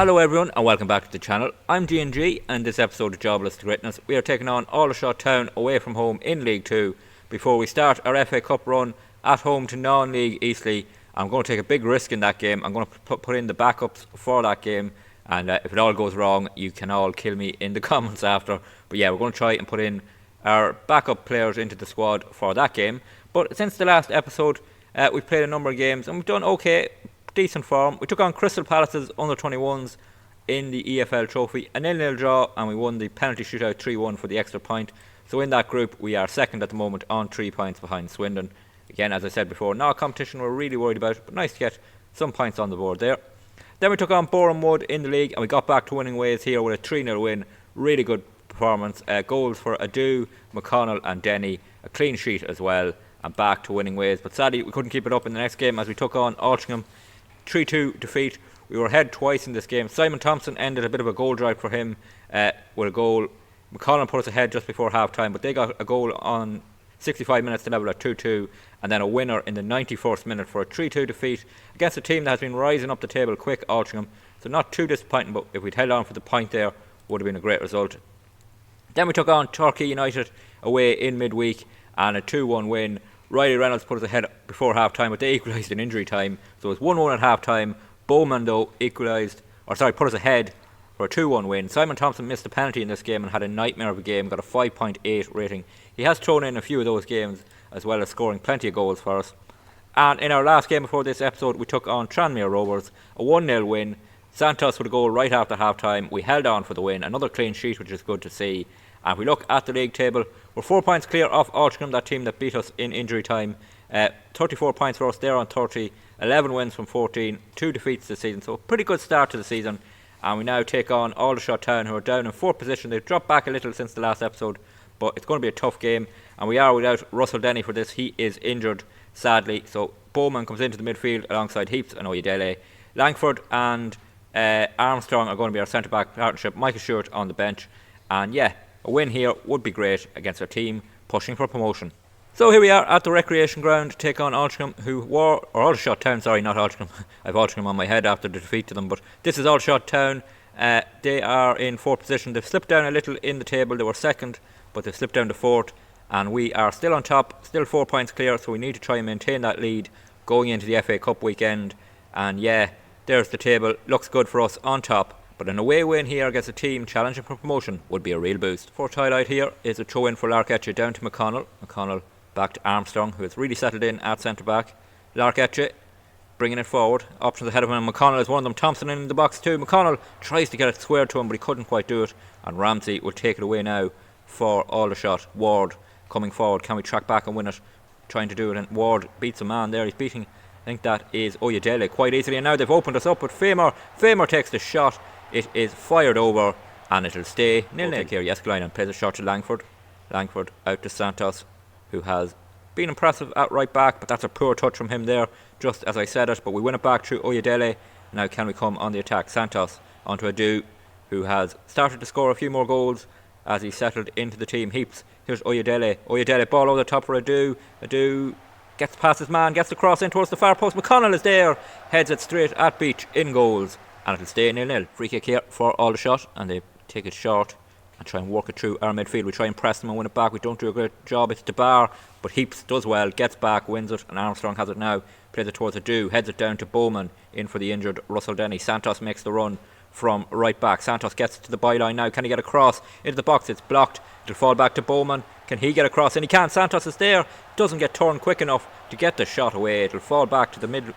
Hello everyone and welcome back to the channel. I'm G&G and this episode of Jobless to Greatness we are taking on Aldershot Town away from home in League 2 before we start our FA Cup run at home to non-league Eastleigh. I'm going to take a big risk in that game. I'm going to put in the backups for that game, and if it all goes wrong you can all kill me in the comments after. But yeah, we're going to try and put in our backup players into the squad for that game. But since the last episode we've played a number of games and we've done okay. Decent form. We took on Crystal Palace's under-21s in the EFL Trophy, a 0-0 draw, and we won the penalty shootout 3-1 for the extra point. So in that group we are second at the moment on 3 points behind Swindon. Again, as I said before, not a competition we're really worried about, but nice to get some points on the board there. Then we took on Boreham Wood in the league and we got back to winning ways here with a 3-0 win. Really good performance. Goals for Adu, McConnell and Denny. A clean sheet as well, and back to winning ways. But sadly we couldn't keep it up in the next game as we took on Altrincham. 3-2 defeat. We were ahead twice in this game. Simon Thompson ended a bit of a goal drive for him with a goal. McConnell put us ahead just before half time, but they got a goal on 65 minutes to level at 2-2, and then a winner in the 91st minute for a 3-2 defeat against a team that has been rising up the table quick, Altrincham. So not too disappointing, but if we'd held on for the point there, would have been a great result. Then we took on Torquay United away in midweek and a 2-1 win. Riley Reynolds put us ahead before half time, but they equalised in injury time. So it was 1-1 at half time. Bowman, though, put us ahead for a 2-1 win. Simon Thompson missed a penalty in this game and had a nightmare of a game, got a 5.8 rating. He has thrown in a few of those games, as well as scoring plenty of goals for us. And in our last game before this episode, we took on Tranmere Rovers, a 1-0 win. Santos with a goal right after half time. We held on for the win. Another clean sheet, which is good to see. And if we look at the league table, we're 4 points clear off Altrincham, that team that beat us in injury time. 34 points for us, they're on 30. 11 wins from 14, 2 defeats this season. So a pretty good start to the season. And we now take on Aldershot Town, who are down in 4th position. They've dropped back a little since the last episode, but it's going to be a tough game. And we are without Russell Denny for this. He is injured, sadly. So Bowman comes into the midfield alongside Heaps and Oyedele. Langford and Armstrong are going to be our centre-back partnership. Michael Stewart on the bench. And yeah, a win here would be great against a team pushing for promotion. So here we are at the recreation ground to take on Altrincham, Aldershot Town, sorry, not Altrincham. I have Altrincham on my head after the defeat to them, but this is Aldershot Town. They are in 4th position. They've slipped down a little in the table. They were 2nd, but they've slipped down to 4th, and we are still on top, still 4 points clear, so we need to try and maintain that lead going into the FA Cup weekend. And yeah, there's the table. Looks good for us on top. But an away win here against a team challenging for promotion would be a real boost. Fourth highlight here is a throw in for Larketche down to McConnell. McConnell back to Armstrong, who has really settled in at centre back. Larketche bringing it forward. Options ahead of him. McConnell is one of them. Thompson in the box too. McConnell tries to get it squared to him, but he couldn't quite do it. And Ramsey will take it away now for Aldershot. Ward coming forward. Can we track back and win it? Trying to do it, and Ward beats a man there. He's beating, I think that is Oyedele, quite easily. And now they've opened us up, but Famer takes the shot. It is fired over and it'll stay 0-0 here. Jeskalainen plays a shot to Langford. Langford out to Santos, who has been impressive at right back, but that's a poor touch from him there, just as I said it. But we win it back through Oyedele. Now can we come on the attack? Santos onto Adu, who has started to score a few more goals as he settled into the team. Heaps. Here's Oyedele. Oyedele ball over the top for Adu. Adu gets past his man, gets the cross in towards the far post. McConnell is there, heads it straight at Beach, in goals. And it'll stay 0-0. Free kick here for Aldershot, and they take it short and try and work it through our midfield. We try and press them and win it back. We don't do a great job. It's the bar, but Heaps does well, gets back, wins it, and Armstrong has it now. Plays it towards Adu, heads it down to Bowman, in for the injured Russell Denny. Santos makes the run from right back. Santos gets to the byline now. Can he get across into the box? It's blocked. It'll fall back to Bowman. Can he get across? And he can. Santos is there. Doesn't get turned quick enough to get the shot away. It'll fall back to the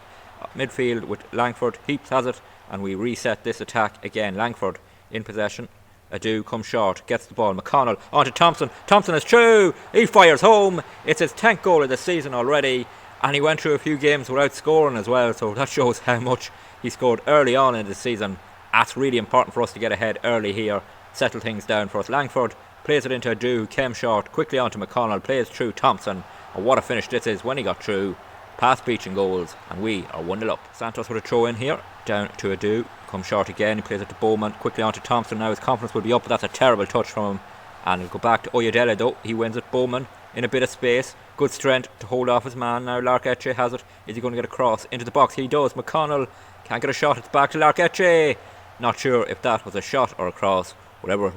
midfield with Langford. Heaps has it, and we reset this attack again. Langford in possession. Adu comes short, gets the ball. McConnell onto Thompson. Thompson is through. He fires home. It's his 10th goal of the season already, and he went through a few games without scoring as well, so that shows how much he scored early on in the season. That's really important for us to get ahead early here, settle things down for us. Langford plays it into Adu, who came short, quickly onto McConnell, plays through Thompson, and what a finish this is when he got through. Past Beach and goals, and we are 1-0 up. Santos with a throw in here, down to Adu, comes short again. He plays it to Bowman, quickly on to Thompson. Now his confidence will be up, but that's a terrible touch from him. And it'll go back to Oyedele though. He wins it. Bowman in a bit of space, good strength to hold off his man. Now Larketche has it. Is he going to get across into the box? He does. McConnell can't get a shot. It's back to Larketche. Not sure if that was a shot or a cross. Whatever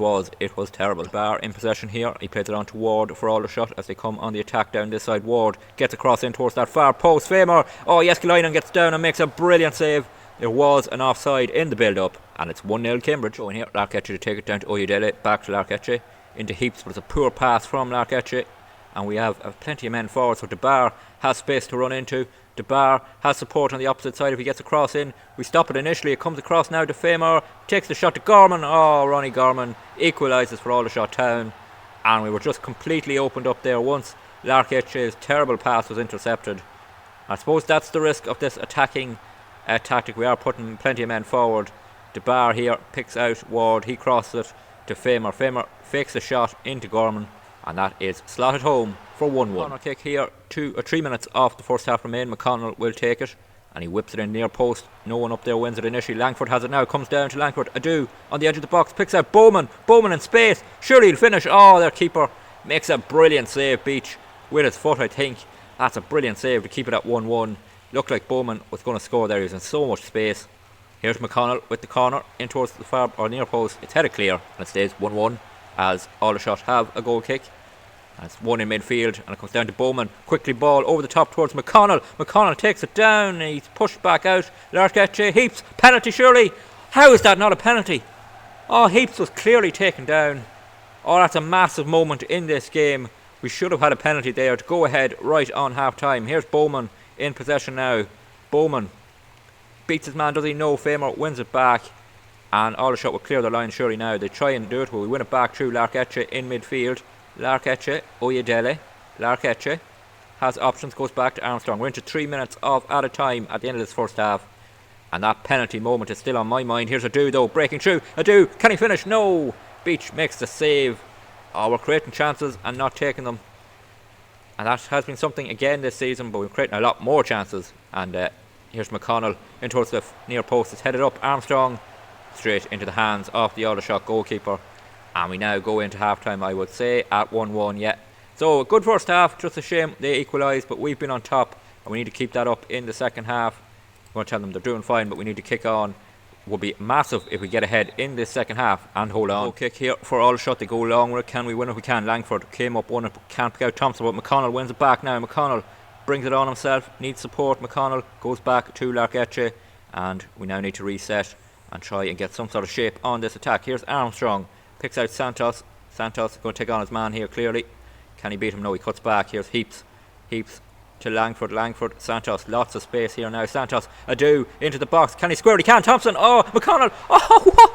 it was terrible. Bar in possession here. He plays it on to Ward for Aldershot as they come on the attack down this side. Ward gets across in towards that far post. Famer. Oh, Jeskalainen gets down and makes a brilliant save. There was an offside in the build-up, and it's 1-0 Cambridge. Going here, Larketche to take it down to Oyedele. Back to Larketche. Into Heaps, but it's a poor pass from Larketche. And we have plenty of men forward, so DeBar has space to run into. DeBar has support on the opposite side if he gets across in. We stop it initially. It comes across now to Famer. Takes the shot to Gorman. Oh, Ronnie Gorman equalises for Aldershot Town. And we were just completely opened up there once Larketche's terrible pass was intercepted. I suppose that's the risk of this attacking tactic. We are putting plenty of men forward. DeBar here picks out Ward. He crosses it to Famer. Famer fakes a shot into Gorman. And that is slotted home for 1-1. Corner kick here, 3 minutes off the first half remain. McConnell will take it and he whips it in near post. No one up there wins it initially. Langford has it now, comes down to Langford. Adu on the edge of the box, picks out Bowman. Bowman in space, surely he'll finish. Oh, their keeper makes a brilliant save. Beach with his foot, I think. That's a brilliant save to keep it at 1-1. Looked like Bowman was going to score there. He was in so much space. Here's McConnell with the corner in towards the far or near post. It's headed clear and it stays 1-1 as Aldershot have a goal kick. And it's one in midfield and it comes down to Bowman. Quickly ball over the top towards McConnell. McConnell takes it down and he's pushed back out. Larketche, Heaps, penalty surely. How is that not a penalty? Oh, Heaps was clearly taken down. Oh, that's a massive moment in this game. We should have had a penalty there to go ahead right on half time. Here's Bowman in possession now. Bowman beats his man, does he? No. Famer wins it back. And Aldershot will clear the line surely now. They try and do it, but we win it back through Larketche in midfield. Larketche, Oyedele. Larketche has options, goes back to Armstrong. We're into 3 minutes of added time at the end of this first half. And that penalty moment is still on my mind. Here's Adu though, breaking through. Adu, can he finish? No! Beach makes the save. Oh, we're creating chances and not taking them. And that has been something again this season, but we're creating a lot more chances. And here's McConnell in towards the near post. It's headed up. Armstrong straight into the hands of the Aldershot goalkeeper. And we now go into half time, I would say, at 1-1, yeah. So, a good first half, just a shame they equalised, but we've been on top, and we need to keep that up in the second half. I'm going to tell them they're doing fine, but we need to kick on. It would be massive if we get ahead in this second half and hold on. Goal kick here for Aldershot, they go long with it. Can we win it? We can. Langford came up, won it, can't pick out Thompson, but McConnell wins it back now. McConnell brings it on himself, needs support. McConnell goes back to Larketche, and we now need to reset and try and get some sort of shape on this attack. Here's Armstrong. Picks out Santos. Santos going to take on his man here clearly. Can he beat him? No, he cuts back. Here's Heaps. Heaps to Langford. Langford, Santos. Lots of space here now. Santos, Adu into the box. Can he square it? He can. Thompson. Oh, McConnell. Oh, what?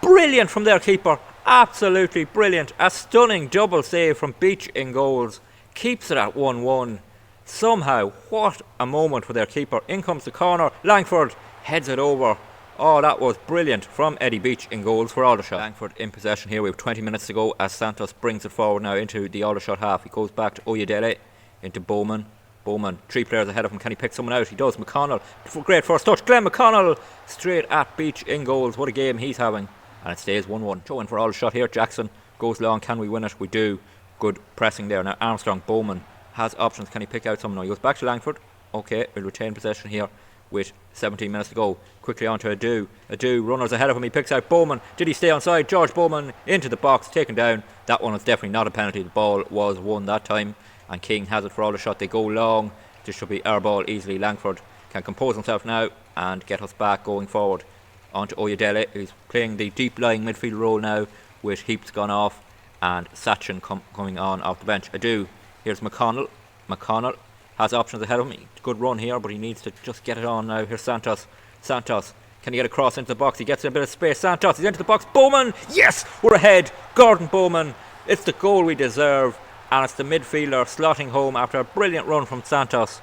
Brilliant from their keeper. Absolutely brilliant. A stunning double save from Beach in goals. Keeps it at 1-1. Somehow, what a moment for their keeper. In comes the corner. Langford heads it over. Oh, that was brilliant from Eddie Beach in goals for Aldershot. Langford in possession here. We have 20 minutes to go as Santos brings it forward now into the Aldershot half. He goes back to Oyedele, into Bowman. Bowman, 3 players ahead of him. Can he pick someone out? He does. McConnell, great first touch. Glenn McConnell straight at Beach in goals. What a game he's having. And it stays 1-1. Throw in for Aldershot here. Jackson goes long. Can we win it? We do. Good pressing there. Now Armstrong, Bowman has options. Can he pick out someone? No, he goes back to Langford. Okay, we'll retain possession here with 17 minutes to go. Quickly on to Adu. Adu, runners ahead of him. He picks out Bowman. Did he stay onside? George Bowman into the box, taken down. That one was definitely not a penalty. The ball was won that time. And King has it for Aldershot. They go long. This should be our ball easily. Langford can compose himself now and get us back going forward. On to Oyedele, who's playing the deep lying midfield role now with Heaps gone off and Sachin coming on off the bench. Adu. Here's McConnell. McConnell has options ahead of him. Good run here, but he needs to just get it on now. Here's Santos. Santos, can he get across into the box? He gets in a bit of space. Santos, he's into the box. Bowman, yes, we're ahead. Gordon Bowman, it's the goal we deserve, and it's the midfielder slotting home after a brilliant run from Santos.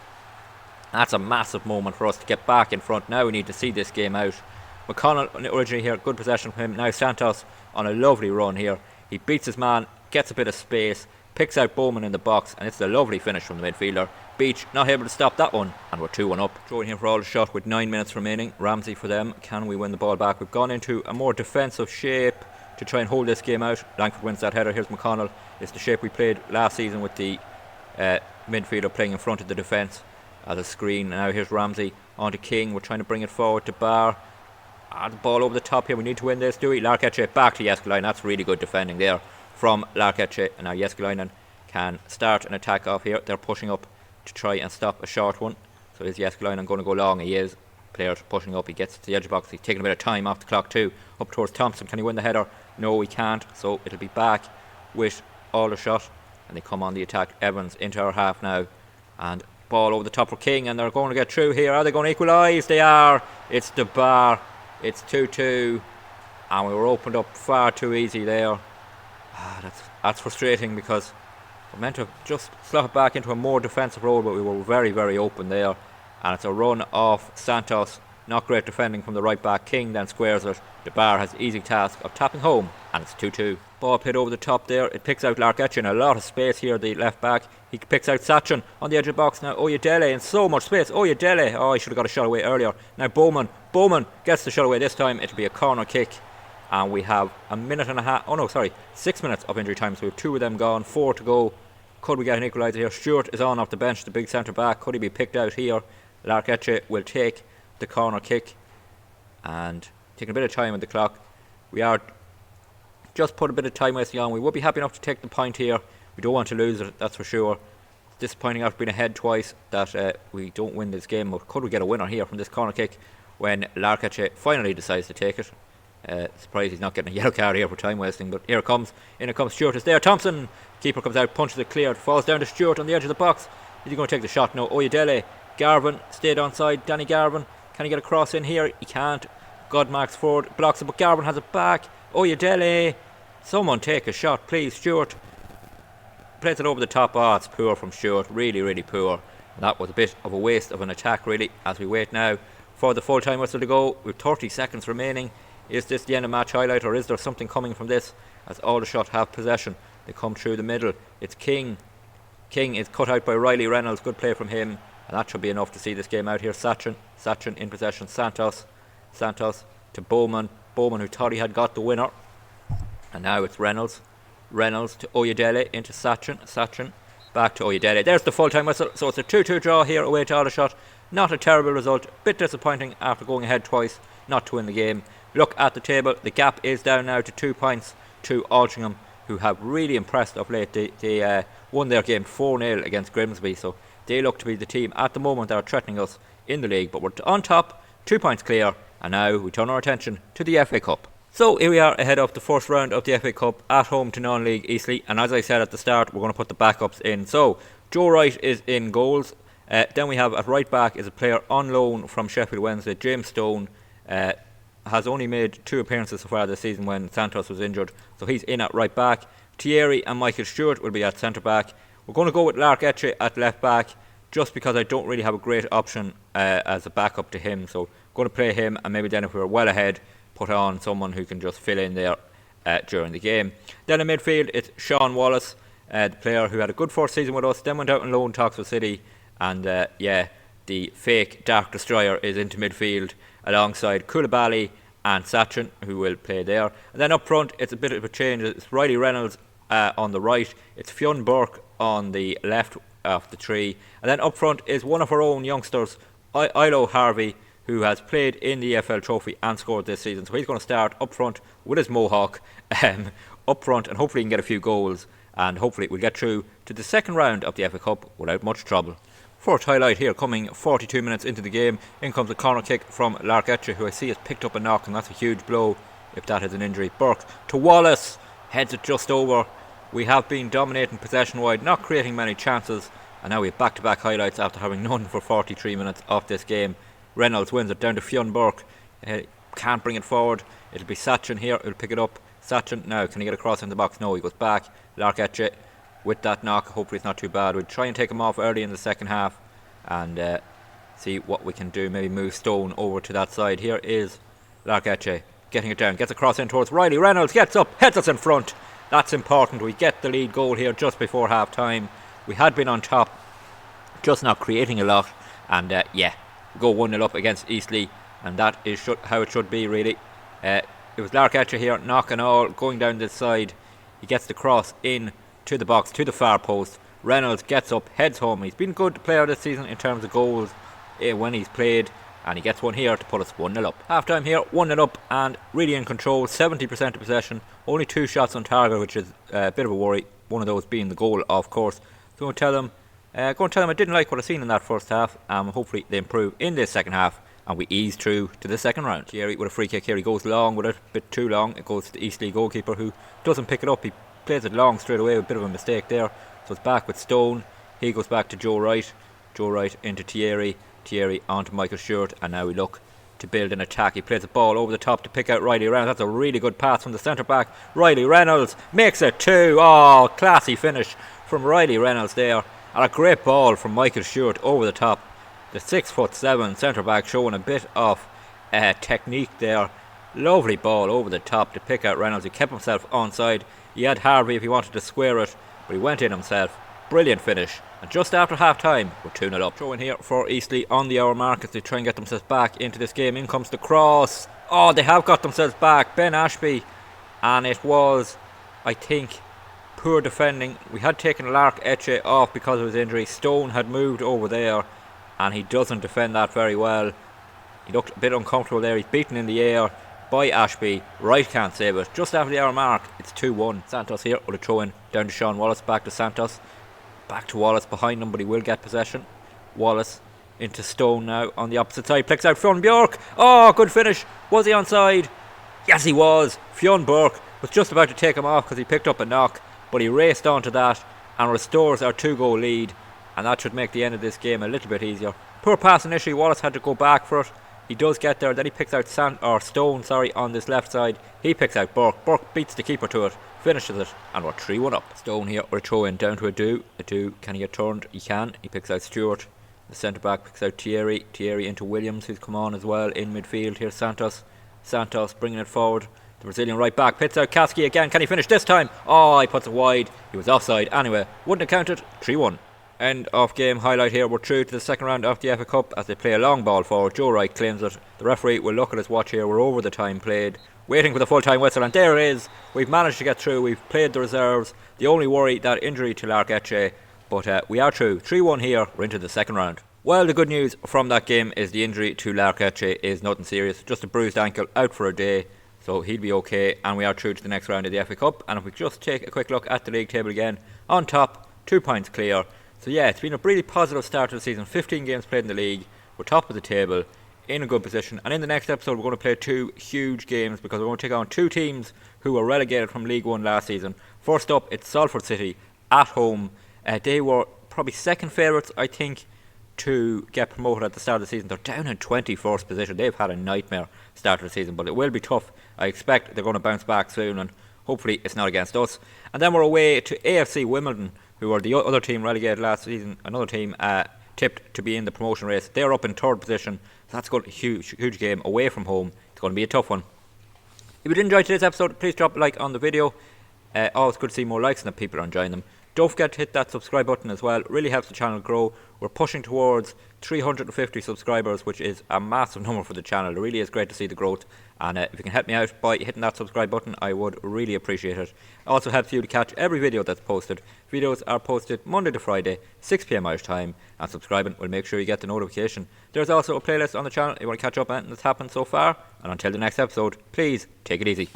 That's a massive moment for us to get back in front. Now we need to see this game out. McConnell originally here, good possession from him. Now Santos on a lovely run here. He beats his man, gets a bit of space, picks out Bowman in the box, and it's a lovely finish from the midfielder. Beach not able to stop that one, and we're 2-1 up. Throwing here for Aldershot with 9 minutes remaining. Ramsey for them. Can we win the ball back? We've gone into a more defensive shape to try and hold this game out. Langford wins that header. Here's McConnell. It's the shape we played last season with the midfielder playing in front of the defence as a screen. Now here's Ramsey on to King. We're trying to bring it forward to Barr. The ball over the top here. We need to win this, do we? Larketche back to Jeskalainen. That's really good defending there from Larketche. And now Jeskalainen can start an attack off here. They're pushing up to try and stop a short one. So is Jeskalainen going to go long? He is. Players pushing up. He gets to the edge of the box. He's taking a bit of time off the clock too. Up towards Thompson. Can he win the header? No, he can't. So it'll be back with Aldershot. And they come on the attack. Evans into our half now. And ball over the top for King. And they're going to get through here. Are they going to equalise? They are. It's the bar. It's 2-2. And we were opened up far too easy there. That's frustrating because we're meant to just slot it back into a more defensive role, but we were very, very open there. And it's a run off Santos. Not great defending from the right back. King then squares it. The bar has the easy task of tapping home, and it's 2-2. Ball played over the top there. It picks out Larketche in a lot of space here, the left back. He picks out Sachin on the edge of the box. Now Oyedele in so much space. Oyedele. Oh, he should have got a shot away earlier. Now Bowman gets the shot away this time. It'll be a corner kick. And we have 6 minutes of injury time. So we have 2 of them gone, 4 to go. Could we get an equaliser here? Stewart is on off the bench, the big centre back. Could he be picked out here? Larketche will take the corner kick. And taking a bit of time on the clock. We are just put a bit of time wasting on. We would be happy enough to take the point here. We don't want to lose it, that's for sure. It's disappointing after being ahead twice that we don't win this game. But could we get a winner here from this corner kick when Larketche finally decides to take it? Surprised he's not getting a yellow card here for time wasting, but here it comes. In it comes Stewart. It's there. Thompson. Keeper comes out, punches it clear. Falls down to Stewart on the edge of the box. Is he going to take the shot? No. Oyedele. Garvin stayed onside. Danny Garvin. Can he get a cross in here? He can't. Godmax forward. Blocks it, but Garvin has it back. Oyedele. Someone take a shot, please. Stewart plays it over the top. Oh, it's poor from Stewart. Really, really poor. That was a bit of a waste of an attack, really, as we wait now for the full time whistle to go. With 30 seconds remaining. Is this the end of match highlight, or is there something coming from this? As Aldershot have possession, they come through the middle. It's King. King is cut out by Riley Reynolds. Good play from him, and that should be enough to see this game out here. Sachin in possession. Santos to Bowman, who thought he had got the winner, and now it's Reynolds to Oyedele into Sachin back to Oyedele. There's the full time whistle. So it's a 2-2 draw here away to Aldershot. Not a terrible result, bit disappointing after going ahead twice not to win the game. Look at the table, the gap is down now to 2 points to Altrincham, who have really impressed of late. They won their game 4-0 against Grimsby, so they look to be the team at the moment that are threatening us in the league. But we're on top, 2 points clear, and now we turn our attention to the FA Cup. So here we are ahead of the first round of the FA Cup at home to non-league Eastleigh, and as I said at the start, we're going to put the backups in. So Joe Wright is in goals. Then we have at right back is a player on loan from Sheffield Wednesday, James Stone. Has only made 2 appearances so far this season when Santos was injured, so he's in at right back. Thierry and Michael Stewart will be at centre back. We're going to go with Larketche at left back just because I don't really have a great option as a backup to him, so I'm going to play him, and maybe then if we're well ahead put on someone who can just fill in there during the game. Then in midfield it's Sean Wallace, the player who had a good first season with us, then went out on loan to Oxford City, and the fake Dark Destroyer is into midfield alongside Koulibaly and Sachin, who will play there. And then up front, it's a bit of a change. It's Riley Reynolds on the right. It's Fionn Burke on the left of the three. And then up front is one of our own youngsters, Ilo Harvey, who has played in the EFL Trophy and scored this season. So he's going to start up front with his mohawk up front, and hopefully he can get a few goals. And hopefully we'll get through to the second round of the FA Cup without much trouble. First highlight here coming 42 minutes into the game. In comes a corner kick from Larketche, who I see has picked up a knock, and that's a huge blow if that is an injury. Burke to Wallace, heads it just over. We have been dominating possession wide, not creating many chances, and now we have back-to-back highlights after having none for 43 minutes of this game. Reynolds wins it down to Fionn Burke. Can't bring it forward. It'll be Sachin here, he'll pick it up. Sachin now, can he get across in the box? No, he goes back. Larketche with that knock, hopefully it's not too bad. We'll try and take him off early in the second half and see what we can do. Maybe move Stone over to that side. Here is Larketche getting it down, gets across in towards Riley Reynolds, gets up, heads us in front. That's important. We get the lead goal here just before half time. We had been on top, just not creating a lot, and go 1-0 up against Eastleigh, and that is how it should be, really. It was Larketche here, knock and all, going down this side. He gets the cross in to the box, to the far post. Reynolds gets up, heads home. He's been a good player this season in terms of goals when he's played, and he gets one here to put us 1-0 up. Half time here, 1-0 up, and really in control, 70% of possession, only 2 shots on target, which is a bit of a worry, one of those being the goal, of course. So I'm going to tell them I didn't like what I seen in that first half, and hopefully they improve in this second half, and we ease through to the second round. Thierry with a free kick here, he goes long with it, a bit too long. It goes to the Eastleigh goalkeeper, who doesn't pick it up. He plays it long straight away, a bit of a mistake there. So it's back with Stone. He goes back to Joe Wright into Thierry onto Michael Stewart, and now we look to build an attack. He plays the ball over the top to pick out Riley Reynolds. That's a really good pass from the centre back. Riley Reynolds makes it 2. Oh, classy finish from Riley Reynolds there, and a great ball from Michael Stewart over the top. The 6'7" centre back showing a bit of technique there. Lovely ball over the top to pick out Reynolds. He kept himself onside. He had Harvey if he wanted to square it, but he went in himself. Brilliant finish. And just after half time, we're 2-0 up. Throw in here for Eastleigh on the hour mark as they try and get themselves back into this game. In comes the cross. Oh, they have got themselves back. Ben Ashby. And it was, I think, poor defending. We had taken Lark Etche off because of his injury. Stone had moved over there, and he doesn't defend that very well. He looked a bit uncomfortable there. He's beaten in the air by Ashby. Wright can't save it. Just after the hour mark, it's 2-1. Santos here with a throw in down to Sean Wallace. Back to Santos. Back to Wallace behind him, but he will get possession. Wallace into Stone now on the opposite side. Picks out Fionn Bjork. Oh, good finish. Was he onside? Yes, he was. Fionn Burke was just about to take him off because he picked up a knock, but he raced onto that and restores our 2-goal lead, and that should make the end of this game a little bit easier. Poor pass initially. Wallace had to go back for it. He does get there. Then he picks out Stone on this left side. He picks out Burke. Burke beats the keeper to it, finishes it, and we're 3-1 up. Stone here with a throw in down to Adu. Adu, can he get turned? He can. He picks out Stewart. The centre back picks out Thierry into Williams, who's come on as well in midfield. Here's Santos bringing it forward. The Brazilian right back pits out Kasky again. Can he finish this time? Oh, he puts it wide. He was offside anyway. Wouldn't have counted. 3-1. End of game highlight here. We're through to the second round of the FA Cup as they play a long ball forward. Joe Wright claims it. The referee will look at his watch here. We're over the time played, waiting for the full time whistle, and there it is. We've managed to get through. We've played the reserves. The only worry, that injury to Lark Etche, but we are through. 3-1 here. We're into the second round. Well, the good news from that game is the injury to Lark Etche is nothing serious, just a bruised ankle, out for a day, so he'll be okay, and we are through to the next round of the FA Cup. And if we just take a quick look at the league table again, on top, 2 points clear. So yeah, it's been a really positive start to the season. 15 games played in the league. We're top of the table, in a good position. And in the next episode, we're going to play 2 huge games because we're going to take on 2 teams who were relegated from League 1 last season. First up, it's Salford City at home. They were probably second favourites, I think, to get promoted at the start of the season. They're down in 21st position. They've had a nightmare start of the season, but it will be tough. I expect they're going to bounce back soon, and hopefully it's not against us. And then we're away to AFC Wimbledon, who are the other team relegated last season. Another team tipped to be in the promotion race. They're up in 3rd position. So that's going to be a huge game away from home. It's going to be a tough one. If you did enjoy today's episode, please drop a like on the video. Always good to see more likes and that people are enjoying them. Don't forget to hit that subscribe button as well. It really helps the channel grow. We're pushing towards 350 subscribers, which is a massive number for the channel. It really is great to see the growth. And if you can help me out by hitting that subscribe button, I would really appreciate it. It also helps you to catch every video that's posted. Videos are posted Monday to Friday, 6 PM Irish time, and subscribing will make sure you get the notification. There's also a playlist on the channel if you want to catch up on anything that's happened so far. And until the next episode, please take it easy.